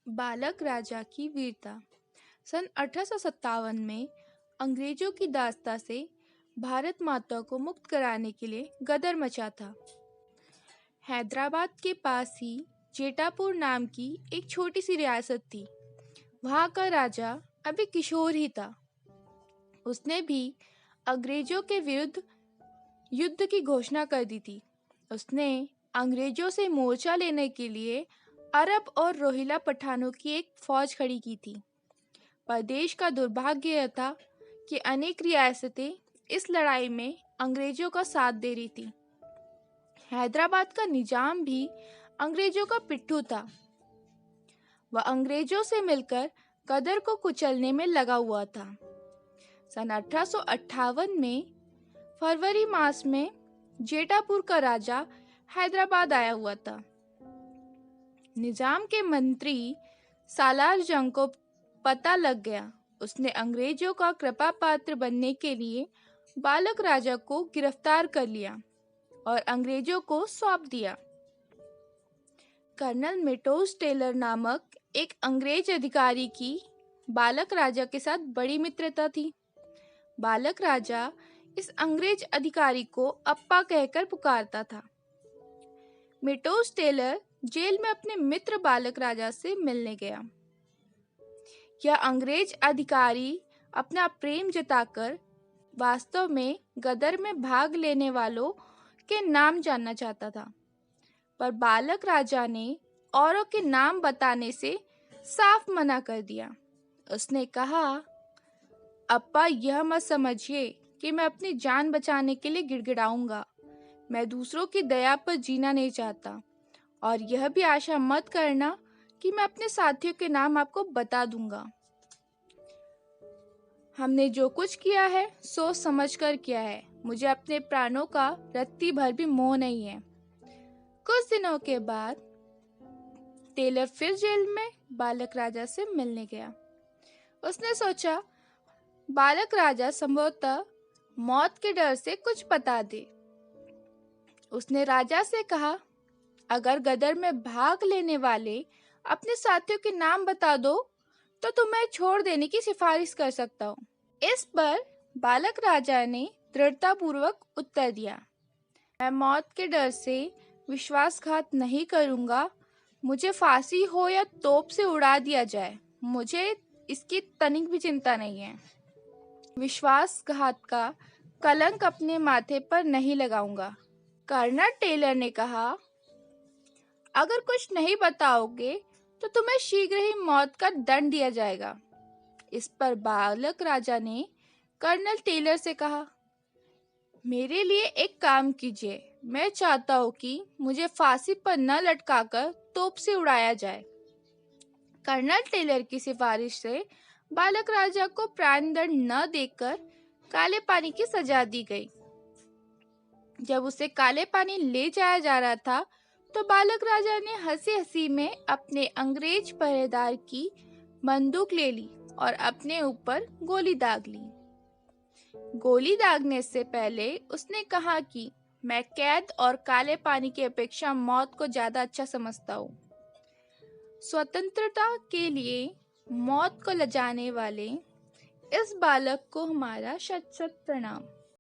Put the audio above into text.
बालक राजा की वीरता। सन 1857 में अंग्रेजों की दास्ता से भारत माता को मुक्त कराने के लिए गदर मचा था। हैदराबाद के पास ही जेठापुर नाम की एक छोटी सी रियासत थी। वहाँ का राजा अभी किशोर ही था। उसने भी अंग्रेजों के विरुद्ध युद्ध की घोषणा कर दी थी। उसने अंग्रेजों से मोर्चा लेने के लिए अरब और रोहिला पठानों की एक फौज खड़ी की थी। पर देश का दुर्भाग्य यह था कि अनेक रियासतें इस लड़ाई में अंग्रेजों का साथ दे रही थी। हैदराबाद का निजाम भी अंग्रेजों का पिट्ठू था। वह अंग्रेजों से मिलकर गदर को कुचलने में लगा हुआ था। सन 1858 में फरवरी मास में जेठापुर का राजा हैदराबाद आया हुआ था। निजाम के मंत्री सालार जंग को पता लग गया। उसने अंग्रेजों का कृपा पात्र बनने के लिए बालक राजा को गिरफ्तार कर लिया और अंग्रेजों को सौंप दिया। कर्नल मेटोज टेलर नामक एक अंग्रेज अधिकारी की बालक राजा के साथ बड़ी मित्रता थी। बालक राजा इस अंग्रेज अधिकारी को अप्पा कहकर पुकारता था। मेटोज टेलर जेल में अपने मित्र बालक राजा से मिलने गया। यह अंग्रेज अधिकारी अपना प्रेम जताकर वास्तव में गदर में भाग लेने वालों के नाम जानना चाहता था, पर बालक राजा ने औरों के नाम बताने से साफ मना कर दिया। उसने कहा, अप्पा यह मत समझिए कि मैं अपनी जान बचाने के लिए गिड़गिड़ाऊंगा। मैं दूसरों की दया पर जीना नहीं चाहता, और यह भी आशा मत करना कि मैं अपने साथियों के नाम आपको बता दूंगा। हमने जो कुछ किया है सोच समझ कर किया है। मुझे अपने प्राणों का रत्ती भर भी मोह नहीं है। कुछ दिनों के बाद टेलर फिर जेल में बालक राजा से मिलने गया। उसने सोचा बालक राजा संभवतः मौत के डर से कुछ बता दे। उसने राजा से कहा, अगर गदर में भाग लेने वाले अपने साथियों के नाम बता दो तो तुम्हें छोड़ देने की सिफारिश कर सकता हूँ। इस पर बालक राजा ने दृढ़तापूर्वक उत्तर दिया, मैं मौत के डर से विश्वासघात नहीं करूँगा। मुझे फांसी हो या तोप से उड़ा दिया जाए, मुझे इसकी तनिक भी चिंता नहीं है। विश्वासघात का कलंक अपने माथे पर नहीं लगाऊंगा। कर्नल टेलर ने कहा, अगर कुछ नहीं बताओगे तो तुम्हें शीघ्र ही मौत का दंड दिया जाएगा। इस पर बालक राजा ने कर्नल टेलर से कहा, मेरे लिए एक काम कीजिए। मैं चाहता हूँ कि मुझे फांसी पर न लटकाकर तोप से उड़ाया जाए। कर्नल टेलर की सिफारिश से बालक राजा को प्राणदंड न देकर काले पानी की सजा दी गई। जब उसे काले पानी ले जाया जा रहा था तो बालक राजा ने हंसी हंसी में अपने अंग्रेज पहरेदार की बंदूक ले ली और अपने ऊपर गोली दाग ली। गोली दागने से पहले उसने कहा कि मैं कैद और काले पानी की अपेक्षा मौत को ज्यादा अच्छा समझता हूँ। स्वतंत्रता के लिए मौत को लजाने वाले इस बालक को हमारा शत शत प्रणाम।